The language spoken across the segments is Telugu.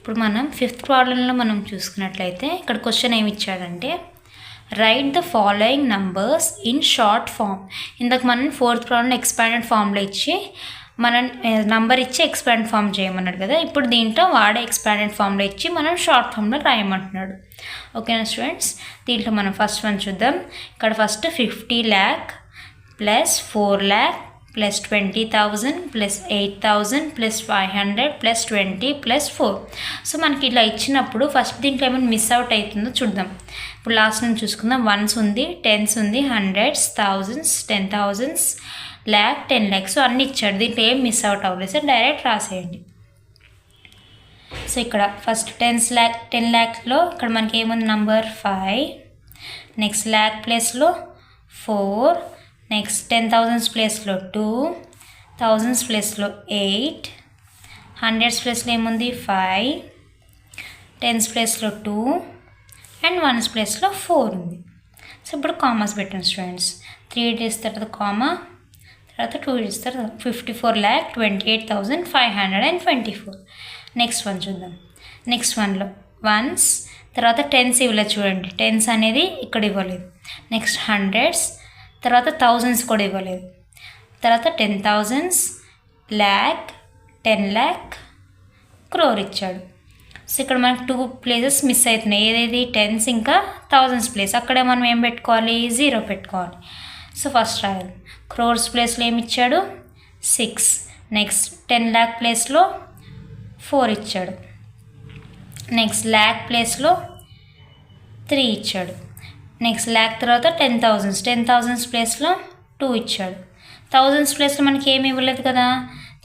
ఇప్పుడు మనం 5th ప్రాబ్లంలో మనం చూసుకున్నట్లయితే ఇక్కడ క్వశ్చన్ ఏమి ఇచ్చాడంటే write the following numbers in short form. ఇందాక మనం 4th ప్రాబ్లంలో ఎక్స్పాండెడ్ ఫామ్లో ఇచ్చి మనం నంబర్ ఇచ్చి ఎక్స్పాండ్ ఫామ్ చేయమన్నాడు కదా. ఇప్పుడు దీంట్లో వాడే ఎక్స్పాండెడ్ ఫామ్లో ఇచ్చి మనం షార్ట్ ఫామ్లో రాయమంటున్నాడు. ఓకేనా స్టూడెంట్స్, దీంట్లో మనం ఫస్ట్ వన్ చూద్దాం. ఇక్కడ first 50 lakh plus 4 lakh plus 20,000 plus 8,000 plus 500 plus 20 plus 4. So మనకి ఇలా ఇచ్చినప్పుడు ఫస్ట్ దీంట్లో ఏమైనా మిస్ అవుట్ అవుతుందో చూద్దాం. ఇప్పుడు లాస్ట్ నుంచి చూసుకుందాం. 1s ఉంది, 10s ఉంది, 100s, 1000s, 10,000s, lakh, 10 lakhs. So అన్నీ ఇచ్చాడు. దీంట్లో ఏం మిస్ అవుట్ అవ్వలేదు సార్, డైరెక్ట్ రాసేయండి. సో ఇక్కడ ఫస్ట్ 10 lakhలో ఇక్కడ మనకి ఏముంది నంబర్ 5, నెక్స్ట్ ల్యాక్ ప్లేస్లో 4, నెక్స్ట్ 10,000s ప్లేస్లో 2, 1000s ప్లేస్లో 8, 100s ప్లేస్లో ఏముంది 5, 10s ప్లేస్లో 2 అండ్ 1s ప్లేస్లో 4 ఉంది. సో ఇప్పుడు కామాస్ పెట్టండి స్టూడెంట్స్. 3 డేస్ తర్వాత కామా, తర్వాత 2 డేస్ తర్వాత 54,28,524. నెక్స్ట్ వన్ చూద్దాం. నెక్స్ట్ వన్లో 1s తర్వాత 10s ఇవ్వలేదు చూడండి. 10s అనేది ఇక్కడ ఇవ్వలేదు. నెక్స్ట్ 100s తర్వాత 1000s కూడా ఇవ్వలేదు. తర్వాత 10,000s, lakh, 10 lakh, crore ఇచ్చాడు. సో ఇక్కడ మనకు 2 ప్లేసెస్ మిస్ అవుతున్నాయి. ఏదేది 10s ఇంకా 1000s ప్లేస్. అక్కడే మనం ఏం పెట్టుకోవాలి, 0 పెట్టుకోవాలి. సో ఫస్ట్ రాయాలి. క్రోర్స్ ప్లేస్లో ఏమి ఇచ్చాడు 6, నెక్స్ట్ 10 lakh ప్లేస్లో 4 ఇచ్చాడు. నెక్స్ట్ ల్యాక్ ప్లేస్లో 3 ఇచ్చాడు. నెక్స్ట్ ల్యాక్ తర్వాత 10,000s ప్లేస్లో 2 ఇచ్చాడు. 1000s ప్లేస్లో మనకి ఏమి ఇవ్వలేదు కదా.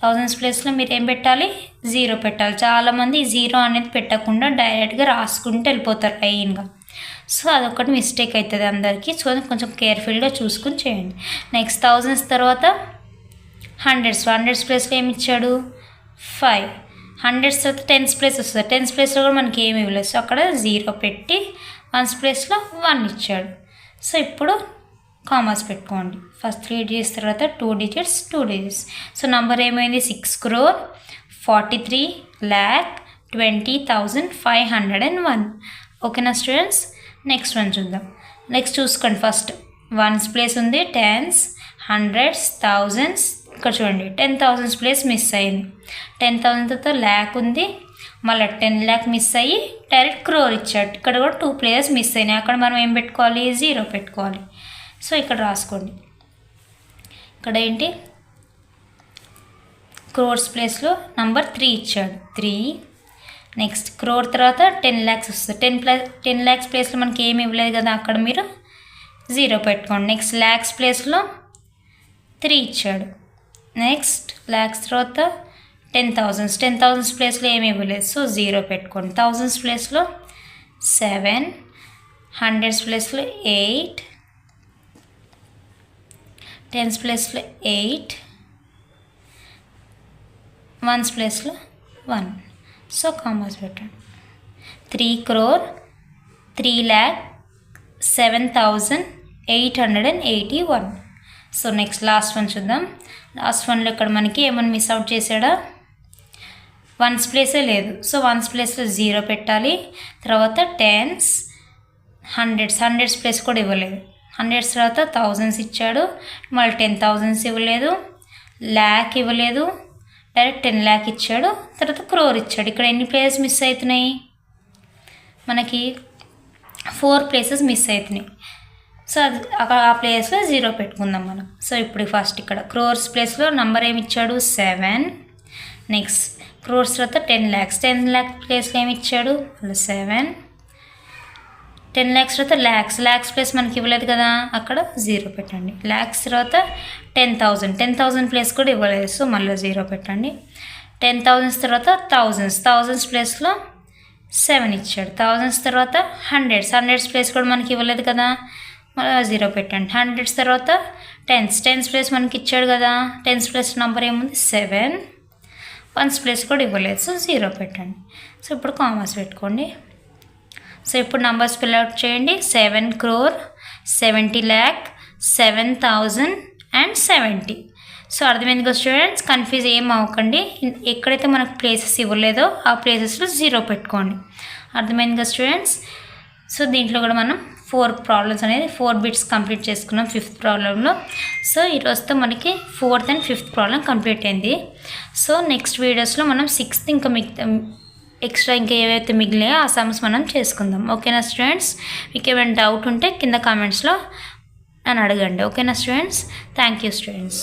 1000s ప్లేస్లో మీరు ఏం పెట్టాలి, 0 పెట్టాలి. చాలామంది 0 అనేది పెట్టకుండా డైరెక్ట్గా రాసుకుంటూ వెళ్ళిపోతారు లైన్గా. సో అదొకటి మిస్టేక్ అవుతుంది అందరికీ. సో కొంచెం కేర్ఫుల్గా చూసుకుని చేయండి. నెక్స్ట్ 1000s తర్వాత 100s ప్లేస్లో ఏమి ఇచ్చాడు 5, 100s తర్వాత 10s ప్లేస్ వస్తుంది. 10s ప్లేస్లో కూడా మనకి ఏమి ఇవ్వలేదు. సో అక్కడ 0 పెట్టి 1s ప్లేస్లో 1 ఇచ్చాడు. సో ఇప్పుడు కామాస్ పెట్టుకోండి. ఫస్ట్ 3 digits తర్వాత 2 digits. సో నంబర్ ఏమైంది 6,43,20,501. ఓకేనా స్టూడెంట్స్. నెక్స్ట్ వన్ చూద్దాం. నెక్స్ట్ చూసుకోండి. ఫస్ట్ 1s ప్లేస్ ఉంది, 10s, 100s, 1000s. ఇక్కడ చూడండి 10,000s ప్లేస్ మిస్ అయింది. 10,000 తర్వాత ల్యాక్ ఉంది, మళ్ళీ 10 lakh మిస్ అయ్యి డైరెక్ట్ క్రోర్ ఇచ్చాడు. ఇక్కడ కూడా 2 ప్లేయర్స్ మిస్ అయినాయి. అక్కడ మనం ఏం పెట్టుకోవాలి, 0 పెట్టుకోవాలి. సో ఇక్కడ రాసుకోండి. ఇక్కడ ఏంటి క్రోర్స్ ప్లేస్లో నంబర్ 3 ఇచ్చాడు 3. నెక్స్ట్ క్రోర్ తర్వాత 10 lakhs వస్తుంది. 10 lakhs ప్లేస్లో మనకి ఏమి ఇవ్వలేదు కదా, అక్కడ మీరు 0 పెట్టుకోండి. నెక్స్ట్ ల్యాక్స్ ప్లేస్లో 3 ఇచ్చాడు. నెక్స్ట్ ల్యాక్స్ తర్వాత 10,000s ప్లేస్లో ఏమి ఇవ్వలేదు. సో 0 పెట్టుకోండి. 1000s ప్లేస్లో 7, 100s ప్లేస్లో 8, 10s ప్లేస్లో 8, 1s ప్లేస్లో 1. సో కామాస్ పెట్టండి. 3,03,07,881. సో నెక్స్ట్ లాస్ట్ వన్ చూద్దాం. లాస్ట్ వన్లో ఇక్కడ మనకి ఏమైనా మిస్ అవుట్ చేసాడా, 1s ప్లేసే లేదు. సో 1s ప్లేస్లో 0 పెట్టాలి. తర్వాత 10s, 100s ప్లేస్ కూడా ఇవ్వలేదు. 100s తర్వాత 1000s ఇచ్చాడు, మళ్ళీ 10,000s ఇవ్వలేదు, ల్యాక్ ఇవ్వలేదు, డైరెక్ట్ 10 lakh ఇచ్చాడు. తర్వాత క్రోర్ ఇచ్చాడు. ఇక్కడ ఎన్ని ప్లేసెస్ మిస్ అవుతున్నాయి, మనకి 4 ప్లేసెస్ మిస్ అవుతున్నాయి. సో అది ఆ ప్లేస్లో 0 పెట్టుకుందాం మనం. సో ఇప్పుడు ఫస్ట్ ఇక్కడ క్రోర్స్ ప్లేస్లో నంబర్ ఏమి ఇచ్చాడు 7. నెక్స్ట్ క్రోర్స్ తర్వాత 10 lakhs. 10 lakh ప్లేస్లో ఏమి ఇచ్చాడు 7. 10 lakhs తర్వాత ల్యాక్స్ ప్లేస్ మనకి ఇవ్వలేదు కదా, అక్కడ 0 పెట్టండి. ల్యాక్స్ తర్వాత 10,000 ప్లేస్ కూడా ఇవ్వలేదు. సో మళ్ళీ 0 పెట్టండి. 10,000s తర్వాత 1000s ప్లేస్లో 7 ఇచ్చాడు. 1000s తర్వాత 100s ప్లేస్ కూడా మనకి ఇవ్వలేదు కదా, మళ్ళీ 0 పెట్టండి. 100s తర్వాత 10s ప్లేస్ మనకి ఇచ్చాడు కదా. 10s ప్లేస్ నెంబర్ ఏముంది 7, 1s ప్లేస్ కూడా ఇవ్వలేదు. సో 0 పెట్టండి. సో ఇప్పుడు కామాస్ పెట్టుకోండి. సో ఇప్పుడు నంబర్స్ ఫిల్ అవుట్ చేయండి. 7,70,00,000, 7,000 and 70. సో అర్థమైంది కదా స్టూడెంట్స్, కన్ఫ్యూజ్ ఏం అవ్వకండి. ఎక్కడైతే మనకు ప్లేసెస్ ఇవ్వలేదో ఆ ప్లేసెస్లో 0 పెట్టుకోండి. అర్థమైంది కదా స్టూడెంట్స్. సో దీంట్లో కూడా మనం 4 ప్రాబ్లమ్స్ అనేది 4 బిట్స్ కంప్లీట్ చేసుకున్నాం 5th ప్రాబ్లంలో. సో ఈరోజుతో మనకి 4th and 5th problem complete అయింది. సో నెక్స్ట్ వీడియోస్లో మనం 6th ఇంకా ఎక్స్ట్రా ఇంకా ఏవైతే మిగిలినాయో ఆ సమ్స్ మనం చేసుకుందాం. ఓకేనా స్టూడెంట్స్? మీకు ఏమైనా డౌట్ ఉంటే కింద కామెంట్స్లో నన్ను అడగండి. ఓకేనా స్టూడెంట్స్? Thank you students.